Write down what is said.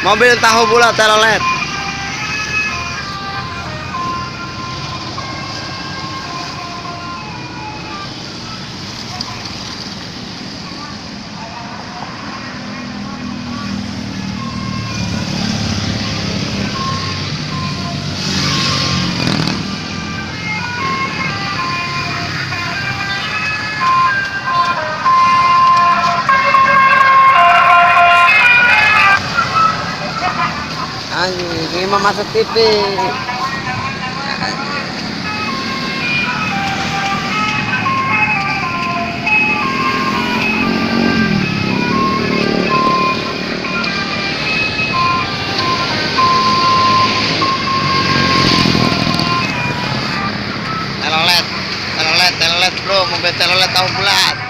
Mobil tahu bulat telolet. Anjing, ini mah masuk TV. Telolet, telolet, telolet bro, mobil telolet tahu bulat.